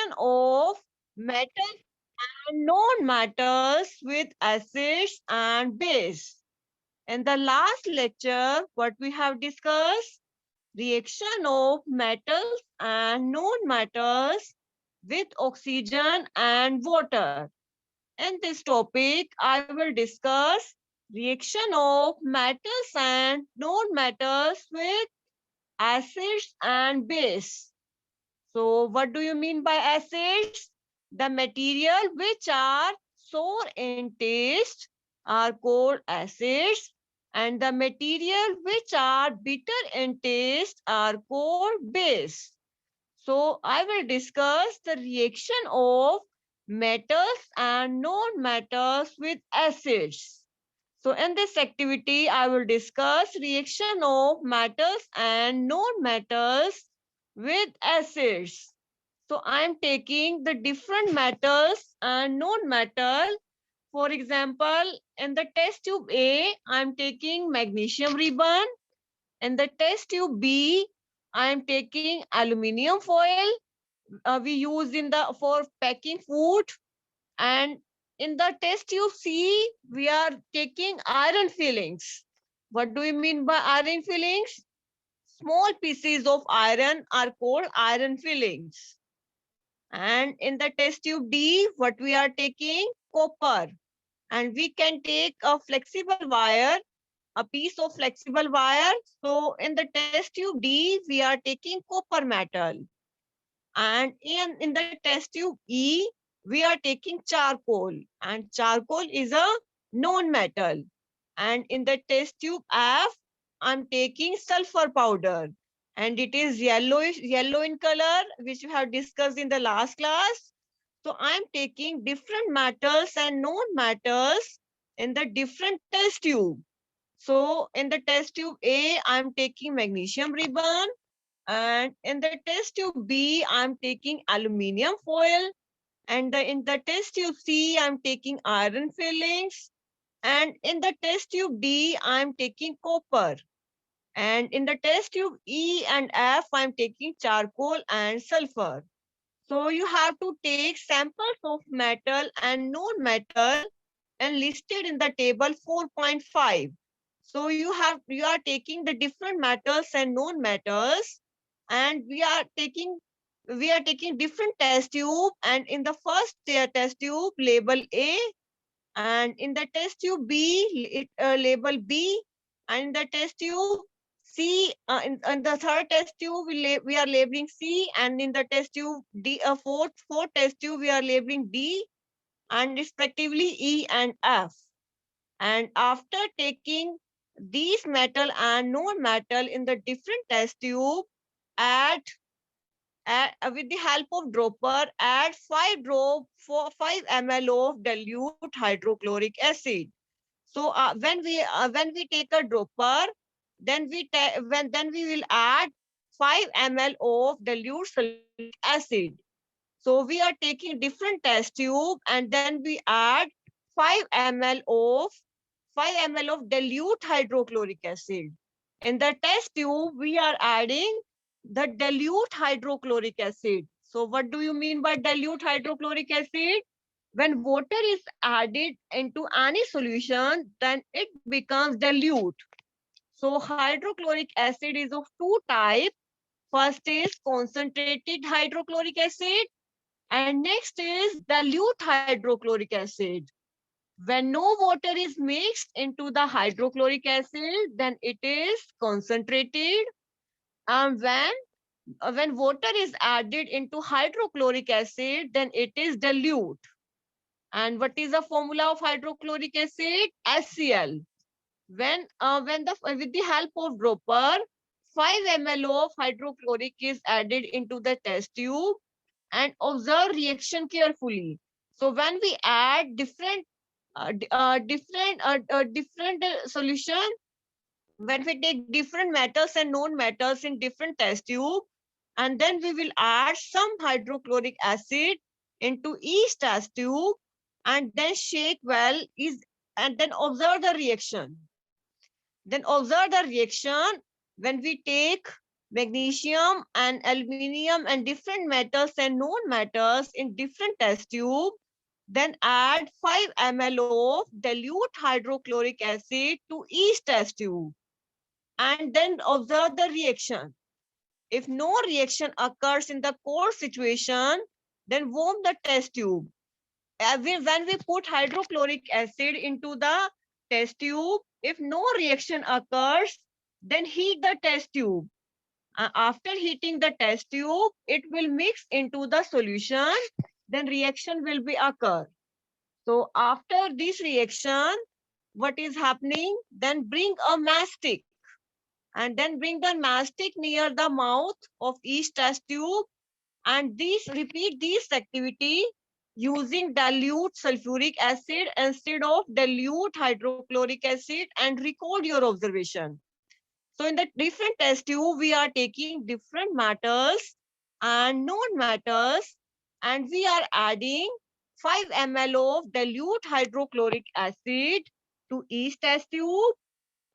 reaction of metals and non-metals with acids and base. In the last lecture, what we have discussed, reaction of metals and non-metals with oxygen and water. In this topic, I will discuss reaction of metals and non-metals with acids and base. So what do you mean by acids? The material which are sour in taste are called acids, and the material which are bitter in taste are called base. So I will discuss the reaction of metals and non-metals with acids. So in this activity, I will discuss reaction of metals and non-metals with acids. So I am taking the different metals and non-metal. For example, in the test tube A, I am taking magnesium ribbon. In the test tube B, I am taking aluminium foil. We use in the for packing food. And in the test tube C, we are taking iron fillings. What do we mean by iron fillings? Small pieces of iron are called iron fillings. And in the test tube D, what we are taking? Copper. And we can take a flexible wire, a piece of flexible wire. So in the test tube D, we are taking copper metal. And in the test tube E, we are taking charcoal. And charcoal is a non-metal. And in the test tube F, I'm taking sulfur powder. And it is yellow in color, which we have discussed in the last class. So I'm taking different metals and non-metals in the different test tube. So in the test tube A, I'm taking magnesium ribbon. And in the test tube B, I'm taking aluminium foil. And in the test tube C, I'm taking iron fillings. And in the test tube D, I'm taking copper. And in the test tube E and F, I'm taking charcoal and sulfur. So you have to take samples of metal and non-metal and listed in the table 4.5. So you are taking the different metals and non-metals, and we are taking different test tube. And in the first test tube, label A, and in the test tube B, label B, and in the test tube C, in the third test tube, we are labeling C, and in the test tube D, fourth test tube, we are labeling D, and respectively E and F. And after taking these metal and non-metal in the different test tube, add with the help of dropper, add 5 ml of dilute hydrochloric acid. So when we take a dropper, then we will add 5 ml of dilute sulfuric acid. So we are taking different test tube, and then we add 5 ml of dilute hydrochloric acid. In the test tube, we are adding the dilute hydrochloric acid. So what do you mean by dilute hydrochloric acid? When water is added into any solution, then it becomes dilute. So hydrochloric acid is of two types. First is concentrated hydrochloric acid, and next is dilute hydrochloric acid. When no water is mixed into the hydrochloric acid, then it is concentrated. And when water is added into hydrochloric acid, then it is dilute. And what is the formula of hydrochloric acid? HCl. When with the help of dropper, 5 ml of hydrochloric is added into the test tube, and observe reaction carefully. So when we add different solution, when we take different metals and non-metals in different test tube, and then we will add some hydrochloric acid into each test tube, and then shake well, and then observe the reaction. Then observe the reaction when we take magnesium and aluminium and different metals and non-metals in different test tube. Then add 5 ml of dilute hydrochloric acid to each test tube and then observe the reaction. If no reaction occurs in the core situation, then warm the test tube. When we put hydrochloric acid into the test tube, if no reaction occurs, then heat the test tube. After heating the test tube, it will mix into the solution, then reaction will be occur. So after this reaction, what is happening? Then bring a mastic and then bring the mastic near the mouth of each test tube and repeat this activity using dilute sulfuric acid instead of dilute hydrochloric acid and record your observation. So in the different test tube, we are taking different matters and non-matters and we are adding 5 ml of dilute hydrochloric acid to each test tube.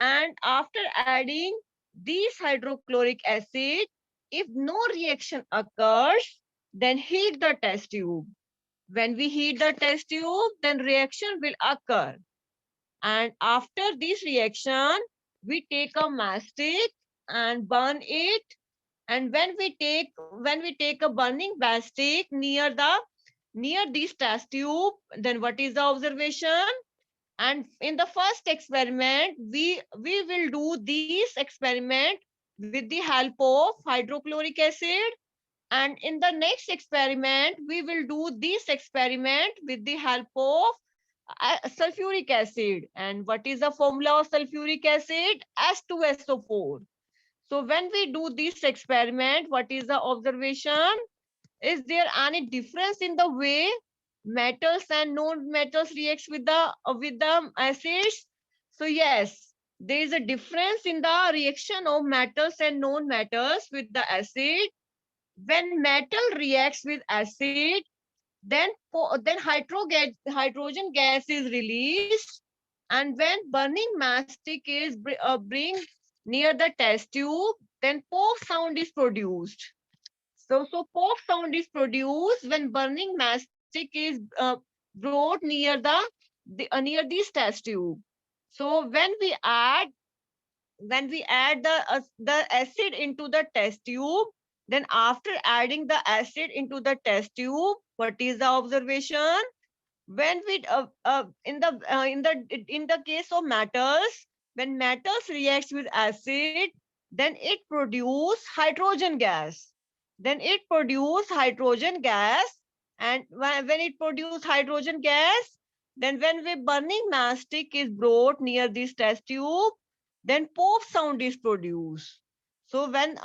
And after adding this hydrochloric acid, if no reaction occurs, then heat the test tube. When we heat the test tube, then reaction will occur. And after this reaction, we take a mastic and burn it. And when we take a burning mastic near this test tube, then what is the observation? And in the first experiment, we will do this experiment with the help of hydrochloric acid. And in the next experiment, we will do this experiment with the help of sulfuric acid. And what is the formula of sulfuric acid? S2SO4. So when we do this experiment, what is the observation? Is there any difference in the way metals and non-metals reacts with the acids? So yes, there is a difference in the reaction of metals and non-metals with the acid. When metal reacts with acid, then hydrogen gas is released, and when burning mastic is bring near the test tube, then pop sound is produced. So pop sound is produced when burning mastic is brought near this test tube. So when we add the acid into the test tube, then after adding the acid into the test tube, what is the observation? When we in the case of metals, when metals reacts with acid, then it produce hydrogen gas. And when it produce hydrogen gas, then when we burning mastic is brought near this test tube, then pop sound is produced. So then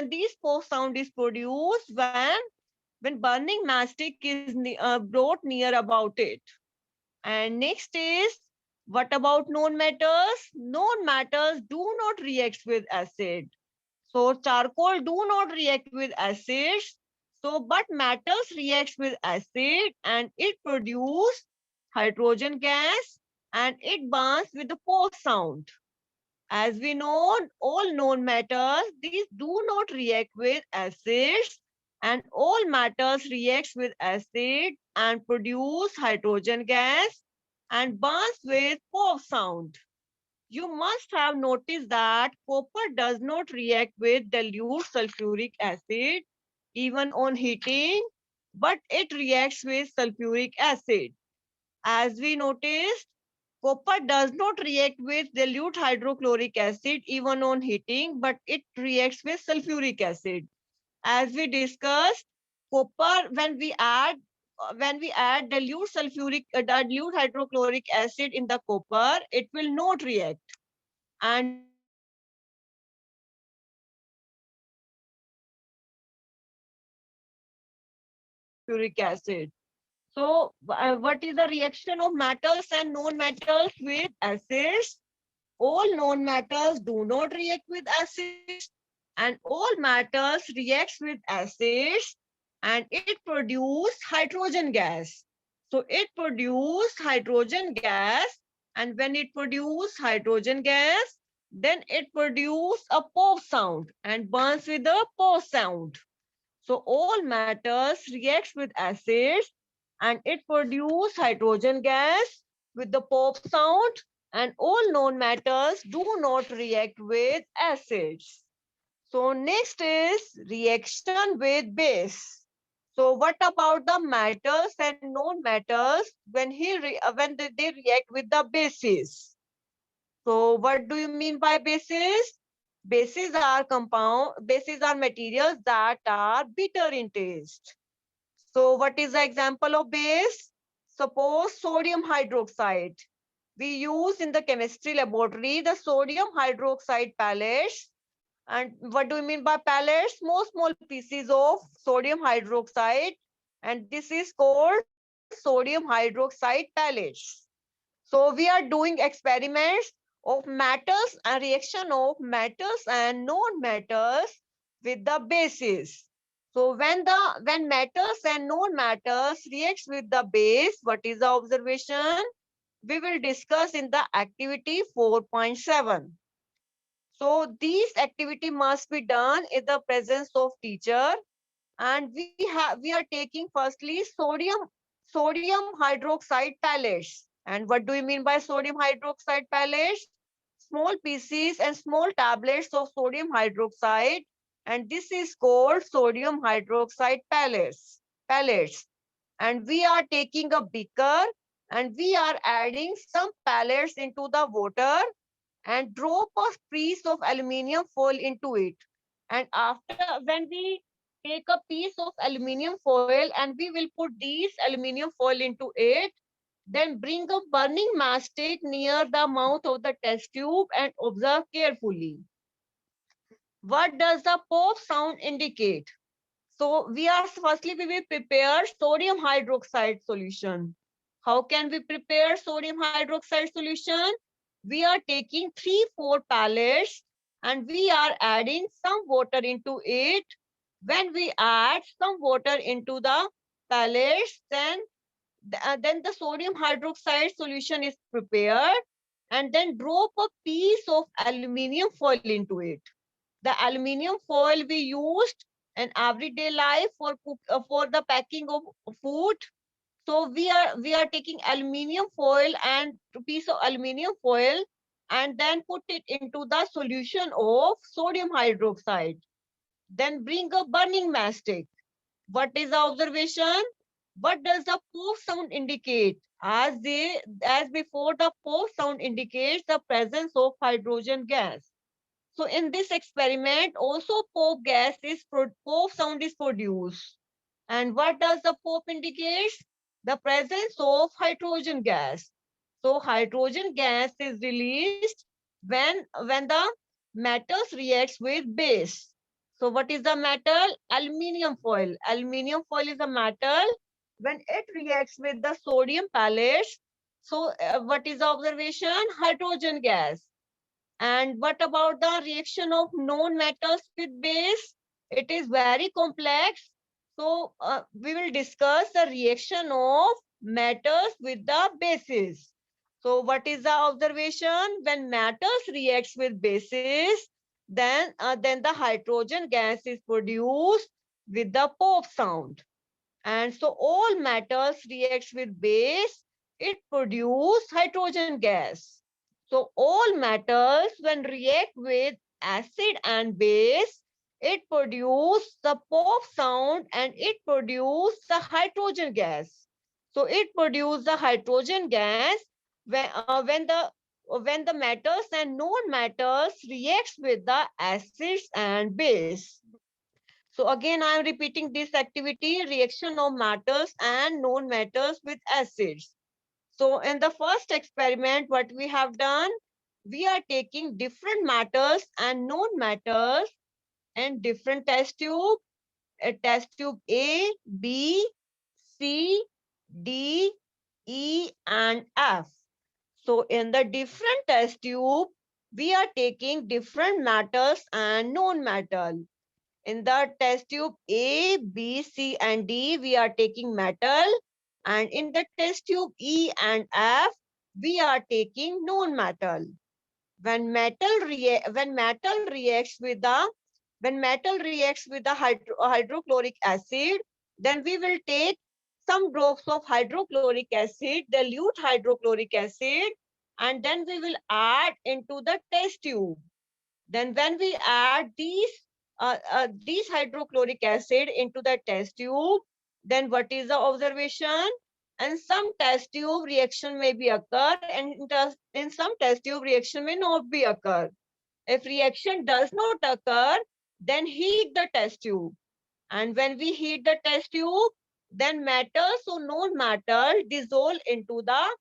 this pop sound is produced when burning mastic is brought near about it. And next is, what about non-metals? Non-metals do not react with acid. So charcoal do not react with acids. So but metals reacts with acid and it produce hydrogen gas and it burns with the pop sound. As we know, all known metals, these do not react with acids, and all metals reacts with acid and produce hydrogen gas and burns with pop sound. You must have noticed that copper does not react with dilute sulfuric acid even on heating, but it reacts with sulfuric acid. As we noticed, copper does not react with dilute hydrochloric acid even on heating, but it reacts with sulfuric acid. As we discussed, copper when we add dilute hydrochloric acid in the copper, it will not react. And when we add sulfuric acid. So what is the reaction of metals and non-metals with acids? All non-metals do not react with acids and all metals reacts with acids and it produces hydrogen gas. So it produces hydrogen gas, and when it produces hydrogen gas, then it produces a pop sound and burns with a pop sound. So all matters reacts with acids and it produces hydrogen gas with the pop sound, and all known matters do not react with acids. So next is reaction with base. So what about the matters and non-matters when they react with the bases? So what do you mean by bases? Bases are materials that are bitter in taste. So what is the example of base? Suppose sodium hydroxide. We use in the chemistry laboratory the sodium hydroxide pellets. And what do we mean by pellets? Small pieces of sodium hydroxide. And this is called sodium hydroxide pellets. So we are doing experiments of matters and reaction of matters and non-matters with the bases. So when matters and non-matters reacts with the base, what is the observation? We will discuss in the activity 4.7. So these activity must be done in the presence of teacher, and we are taking firstly sodium hydroxide pellets. And what do you mean by sodium hydroxide pellets? Small pieces and small tablets of sodium hydroxide, and this is called sodium hydroxide pellets. And we are taking a beaker and we are adding some pellets into the water and drop a piece of aluminium foil into it. And after, when we take a piece of aluminium foil and we will put these aluminium foil into it, then bring a burning matchstick near the mouth of the test tube and observe carefully. What does the pop sound indicate? So we will prepare sodium hydroxide solution. How can we prepare sodium hydroxide solution? We are taking 3-4 pellets and we are adding some water into it. When we add some water into the pellets, then the sodium hydroxide solution is prepared, and then drop a piece of aluminium foil into it. The aluminium foil we used in everyday life for the packing of food. So we are taking aluminium foil and a piece of aluminium foil and then put it into the solution of sodium hydroxide. Then bring a burning matchstick. What is the observation? What does the poof sound indicate? As before, the poof sound indicates the presence of hydrogen gas. So in this experiment, also pop sound is produced. And what does the pop indicate? The presence of hydrogen gas. So hydrogen gas is released when the metals reacts with base. So what is the metal? Aluminium foil. Aluminium foil is a metal. When it reacts with the sodium pellets, so what is the observation? Hydrogen gas. And what about the reaction of known metals with base? It is very complex. So we will discuss the reaction of metals with the bases. So what is the observation? When metals reacts with bases, then the hydrogen gas is produced with the pop sound. And so all metals reacts with base, it produces hydrogen gas. So all metals when react with acid and base, it produces the pop sound and it produces the hydrogen gas. So it produces the hydrogen gas when the metals and non-metals reacts with the acids and base. So again, I am repeating this activity, reaction of matters and non-matters with acids. So in the first experiment, what we have done, we are taking different matters and non-matters and different test tube A, B, C, D, E, and F. So in the different test tube, we are taking different matters and non-metal. In the test tube A, B, C, and D, we are taking metal. And in the test tube E and F, we are taking non-metal. When metal reacts with the hydrochloric acid, then we will take some drops of hydrochloric acid, dilute hydrochloric acid, and then we will add into the test tube. Then when we add these hydrochloric acid into the test tube, then what is the observation? And some test tube reaction may be occur, and in some test tube reaction may not be occur. If reaction does not occur, then heat the test tube. And when we heat the test tube, then metals or non-metal dissolve into the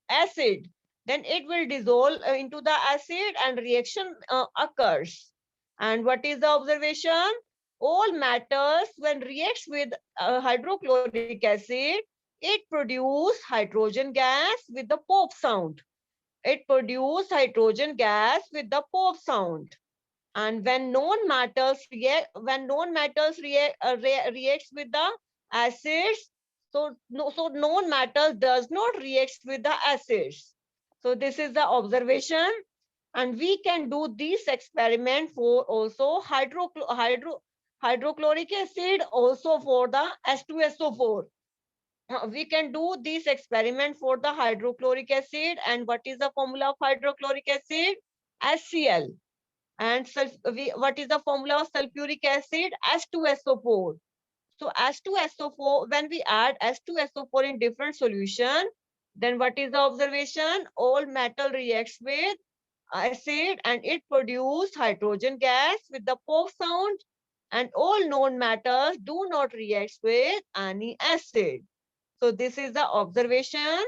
acid. Then it will dissolve into the acid and reaction occurs. And what is the observation? All matters when reacts with hydrochloric acid, it produce hydrogen gas with the pop sound. It produce hydrogen gas with the pop sound. And when reacts with the acids, so known matter does not react with the acids. So this is the observation, and we can do this experiment for also hydrochloric acid, also for the H2SO4. We can do this experiment for the hydrochloric acid. And what is the formula of hydrochloric acid? HCl. And what is the formula of sulfuric acid? H2SO4. So H2SO4, when we add H2SO4 in different solution, then what is the observation? All metal reacts with acid and it produces hydrogen gas with the pop sound, and all known matters do not react with any acid. So this is the observation.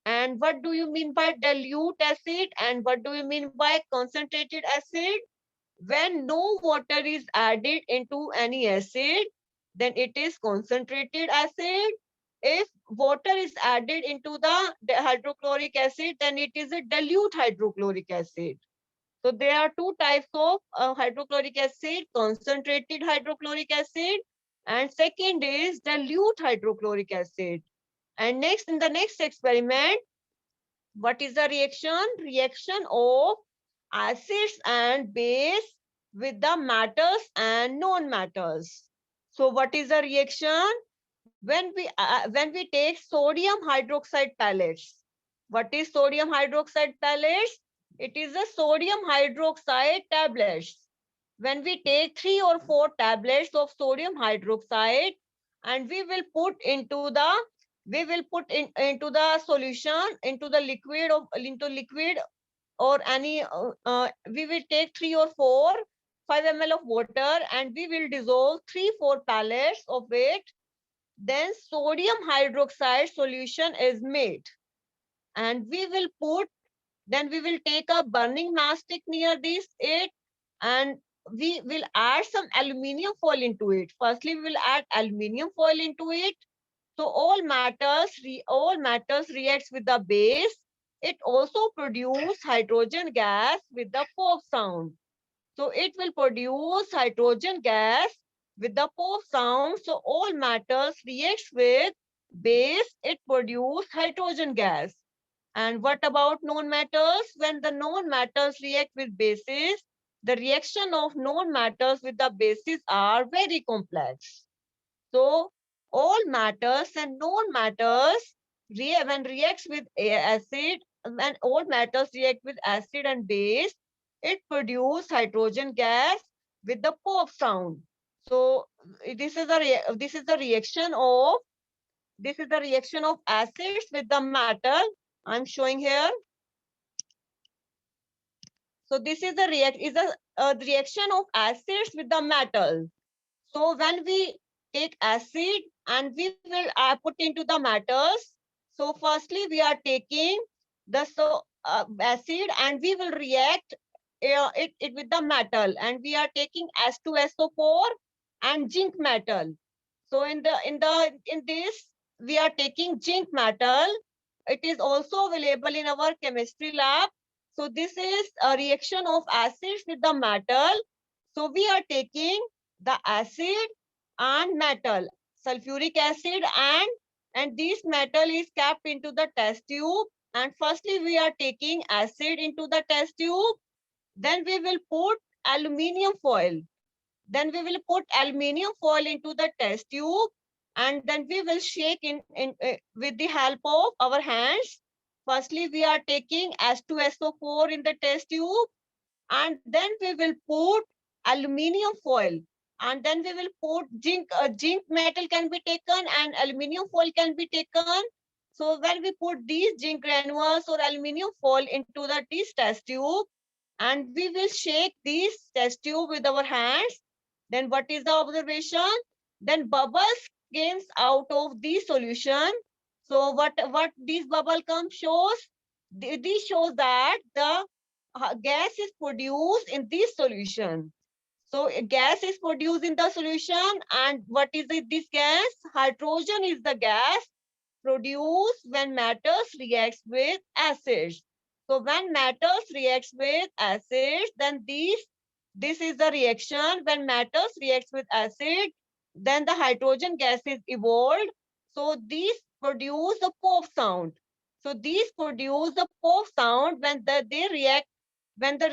And what do you mean by dilute acid? And what do you mean by concentrated acid? When no water is added into any acid, then it is concentrated acid. If water is added into the hydrochloric acid, then it is a dilute hydrochloric acid. So there are two types of hydrochloric acid: concentrated hydrochloric acid, and second is dilute hydrochloric acid. And next, in the next experiment, what is the reaction? Reaction of acids and base with the matters and non-matters. So what is the reaction? When we take sodium hydroxide pellets. What is sodium hydroxide pellets? It is a sodium hydroxide tablets. When we take 3 or 4 tablets of sodium hydroxide, and we will put into the solution, into the liquid of into liquid or any we will take 3 or 4 5 ml of water, and we will dissolve 3-4 pellets of it. Then sodium hydroxide solution is made, and we will take a burning mastic near this it, and we will add some aluminium foil into it. Firstly, we will add aluminium foil into it. So all matters reacts with the base. It also produce hydrogen gas with the pop sound. So it will produce hydrogen gas with the pop sound. So all matters reacts with base. It produce hydrogen gas. And what about non-matters? When the non-matters react with bases, the reaction of non-matters with the bases are very complex. So all matters and non-matters when reacts with acid, when all matters react with acid and base, it produces hydrogen gas with the pop sound. So this is the reaction of acids with the metal. I'm showing here. So this is the reaction of acids with the metal. So when we take acid and we will put into the matters. So firstly, we are taking the acid and we will react it with the metal, and we are taking H2SO4 and zinc metal. So in this we are taking zinc metal. It is also available in our chemistry lab. So this is a reaction of acids with the metal. So we are taking the acid and metal, sulfuric acid, and this metal is kept into the test tube, And firstly, we are taking acid into the test tube. Then we will put aluminium foil. Then we will put aluminium foil into the test tube, and then we will shake with the help of our hands. Firstly, we are taking H2SO4 in the test tube, and then we will put aluminium foil, and then we will put zinc. Zinc metal can be taken and aluminium foil can be taken. So when we put these zinc granules or aluminium foil into this test tube, and we will shake this test tube with our hands, then what is the observation? Then bubbles comes out of the solution. So what this bubble come shows? This shows that the gas is produced in this solution. So a gas is produced in the solution, and what is this gas? Hydrogen is the gas produced when matters reacts with acids. So when matters reacts with acids, then this is the reaction. When matters reacts with acid, then the hydrogen gas is evolved. So these produce the pop sound. So these produce the pop sound when they react, when the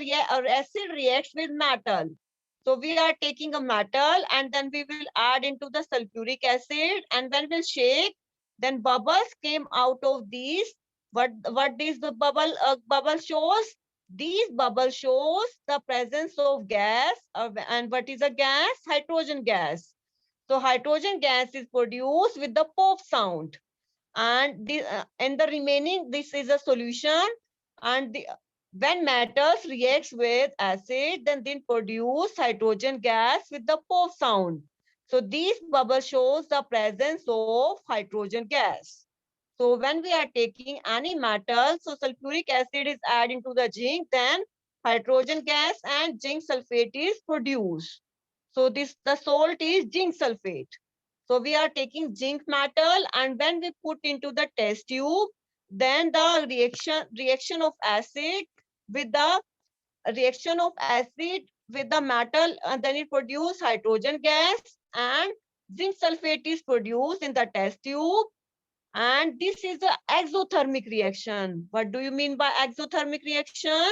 acid reacts with metal. So we are taking a metal and then we will add into the sulfuric acid, and when we'll shake, then bubbles came out of these. What is the bubble shows? These bubbles shows the presence of gas, and what is a gas? Hydrogen gas. So hydrogen gas is produced with the pop sound, and the remaining, this is a solution, and when matters reacts with acid, then they produce hydrogen gas with the pop sound. So these bubbles shows the presence of hydrogen gas. So when we are taking any metal, so sulfuric acid is added into the zinc, then hydrogen gas and zinc sulfate is produced. So the salt is zinc sulfate. So we are taking zinc metal, and when we put into the test tube, then the reaction of acid with the metal, and then it produces hydrogen gas, and zinc sulfate is produced in the test tube. And this is the exothermic reaction. What do you mean by exothermic reaction?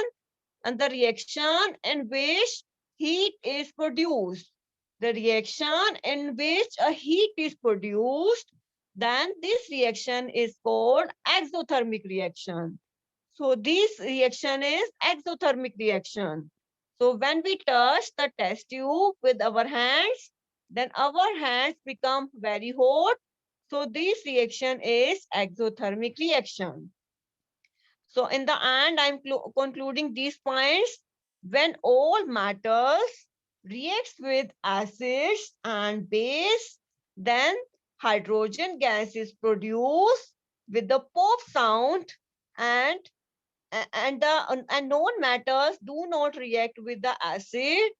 And the reaction in which heat is produced. The reaction in which a heat is produced, then this reaction is called exothermic reaction. So this reaction is exothermic reaction. So when we touch the test tube with our hands, then our hands become very hot. So this reaction is exothermic reaction. So in the end, I'm concluding these points. When all matters reacts with acids and base, then hydrogen gas is produced with the pop sound, and known matters do not react with the acid,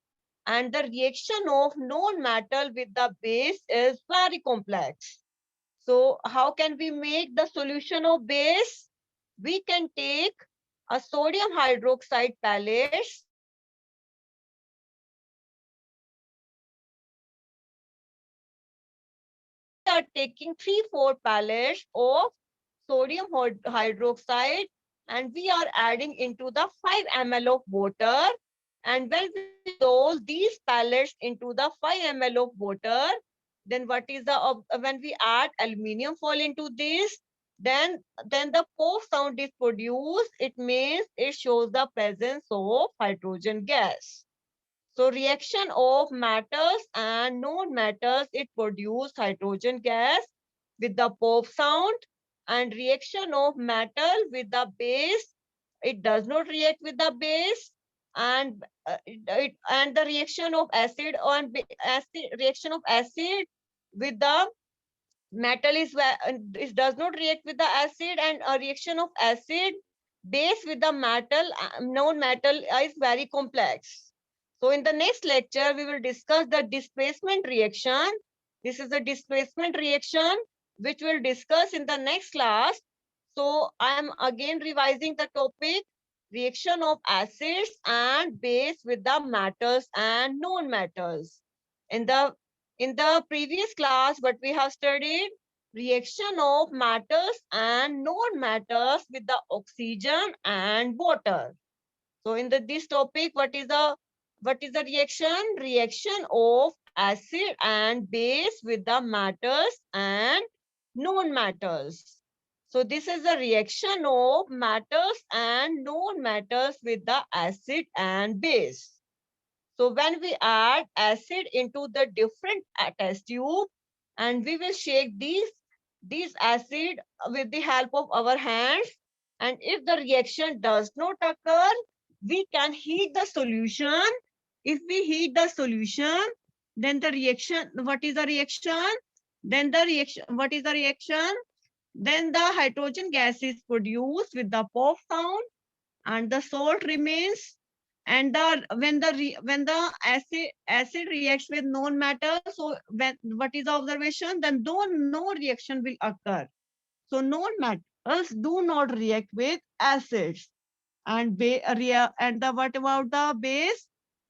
and the reaction of known metal with the base is very complex. So how can we make the solution of base? We can take a sodium hydroxide pellets. We are taking 3-4 pellets of sodium hydroxide, and we are adding into the 5 ml of water. And when we dissolve these pellets into the 5 ml of water, then what is the when we add aluminium foil into this, then the pop sound is produced. It means it shows the presence of hydrogen gas. So reaction of metals and non-metals, it produces hydrogen gas with the pop sound, and reaction of metal with the base, it does not react with the base, and the reaction of acid on acid, reaction of acid with the metal is it does not react with the acid, and a reaction of acid base with the metal non-metal is very complex. So in the next lecture we will discuss the displacement reaction. This is the displacement reaction which we'll discuss in the next class. So I am again revising the topic: reaction of acids and base with the metals and non-metals. In the previous class, what we have studied, reaction of matters and non-matters with the oxygen and water. So in this topic, what is the reaction? Reaction of acid and base with the matters and non-matters. So this is the reaction of matters and non-matters with the acid and base. So when we add acid into the different test tube, and we will shake these acid with the help of our hands, and if the reaction does not occur, we can heat the solution. If we heat the solution, then the reaction, what is the reaction? Then the reaction, what is the reaction? Then the hydrogen gas is produced with the pop sound, and the salt remains. And the when the acid reacts with known matter, so when what is the observation? Then no reaction will occur. So known matters do not react with acids. And and the what about the base?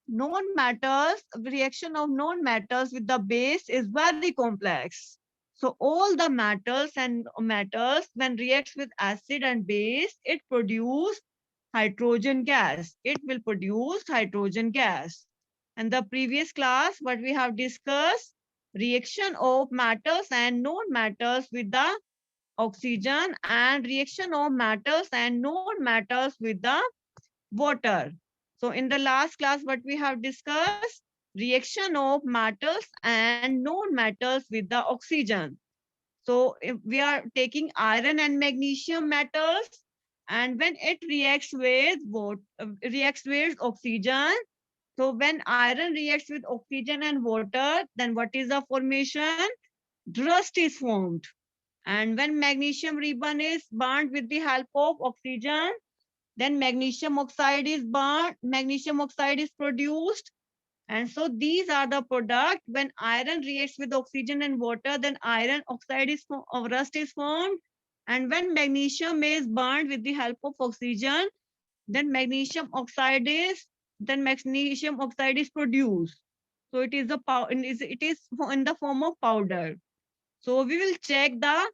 Known matters, reaction of known matters with the base is very complex. So all the matters when reacts with acid and base, it produce hydrogen gas. It will produce hydrogen gas. And the previous class, what we have discussed, reaction of matters and non-matters with the oxygen, and reaction of matters and non-matters with the water. So in the last class, what we have discussed, reaction of matters and non-matters with the oxygen. So if we are taking iron and magnesium metals, and when it reacts with oxygen. So when iron reacts with oxygen and water, then what is the formation? Rust is formed. And when magnesium ribbon is burnt with the help of oxygen, then magnesium oxide is burnt, magnesium oxide is produced. And so these are the product. When iron reacts with oxygen and water, then iron oxide of rust is formed. And when magnesium is burned with the help of oxygen, then magnesium oxide is produced. So it is it is in the form of powder. So we will check the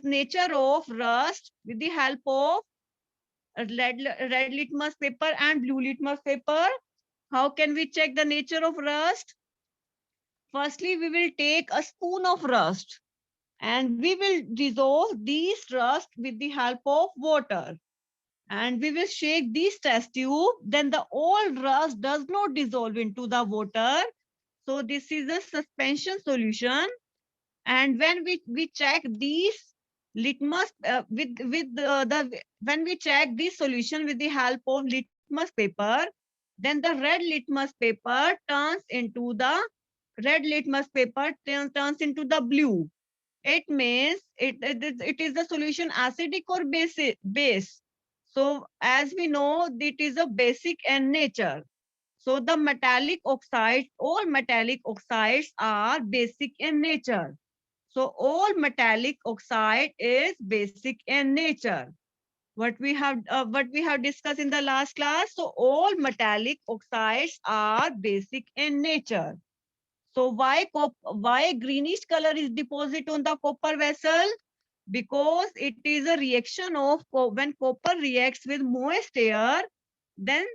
nature of rust with the help of red litmus paper and blue litmus paper. How can we check the nature of rust? Firstly, we will take a spoon of rust, and we will dissolve these rust with the help of water. And we will shake this test tube. Then the old rust does not dissolve into the water. So this is a suspension solution. And when we check these litmus the when we check this solution with the help of litmus paper, then the red litmus paper turns into the blue. It means it is the solution acidic or base. So as we know, it is a basic in nature. So the metallic oxides, all metallic oxides are basic in nature. So all metallic oxide is basic in nature. What we have discussed in the last class. So all metallic oxides are basic in nature. So why greenish color is deposit on the copper vessel? Because it is a reaction of when copper reacts with moist air, then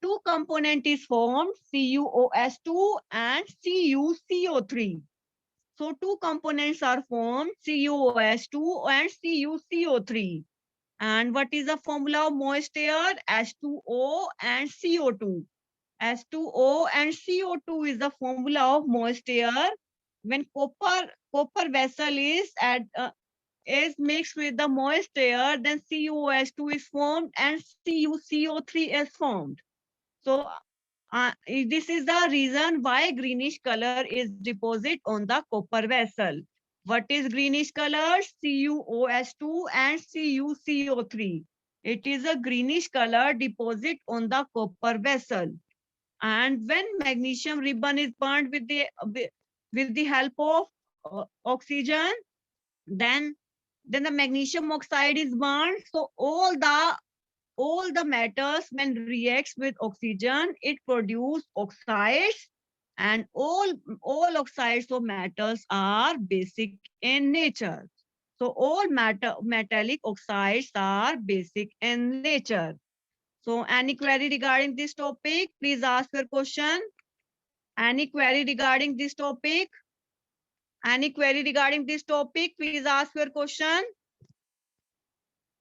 two component is formed, CuOS2 and CuCO3. So two components are formed, CuOS2 and CuCO3. And what is the formula of moist air? H2O and CO2. H2O and CO2 is the formula of moist air. When copper vessel is mixed with the moist air, then CuOS2 is formed and CuCO3 is formed. So this is the reason why greenish color is deposit on the copper vessel. What is greenish color? CuOS2 and CuCO3. It is a greenish color deposit on the copper vessel. And when magnesium ribbon is burned with the help of oxygen, then the magnesium oxide is burned. So all the matters when reacts with oxygen, it produce oxides. and all oxides of metals are basic in nature. So all metallic oxides are basic in nature. So any query regarding this topic, please ask your question. Any query regarding this topic? Any query regarding this topic, please ask your question.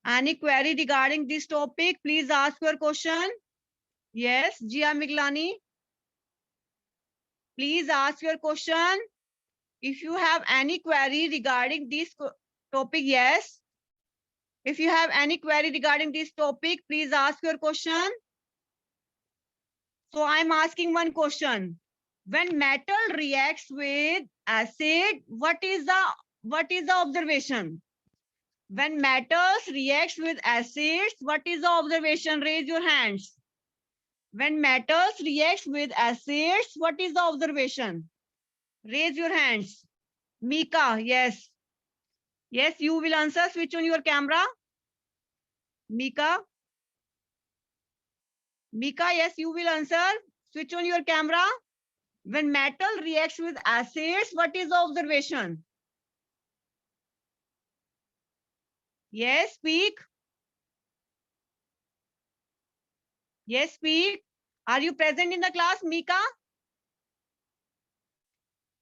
Any query regarding this topic, please ask your question. Yes, Jia Miglani, please ask your question. If you have any query regarding this topic, yes. If you have any query regarding this topic, please ask your question. So I'm asking one question. When metal reacts with acid, what is the observation? When metals reacts with acids, what is the observation? Raise your hands. When metals reacts with acids, what is the observation? Raise your hands. Mika, yes. Yes, you will answer. Switch on your camera. Mika. Mika, yes, you will answer. Switch on your camera. When metal reacts with acids, what is the observation? Yes, speak. Yes, speak. Are you present in the class, Mika?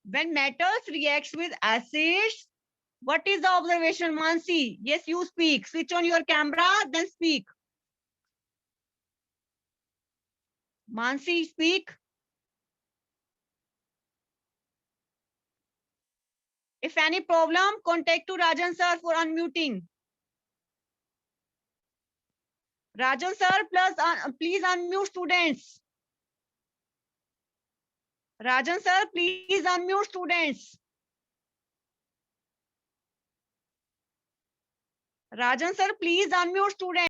When metals reacts with acids, what is the observation, Mansi? Yes, you speak. Switch on your camera, then speak. Mansi, speak. If any problem, contact to Rajan sir for unmuting. Rajan sir, please unmute students. Rajan sir, please unmute students. Rajan sir, please unmute students.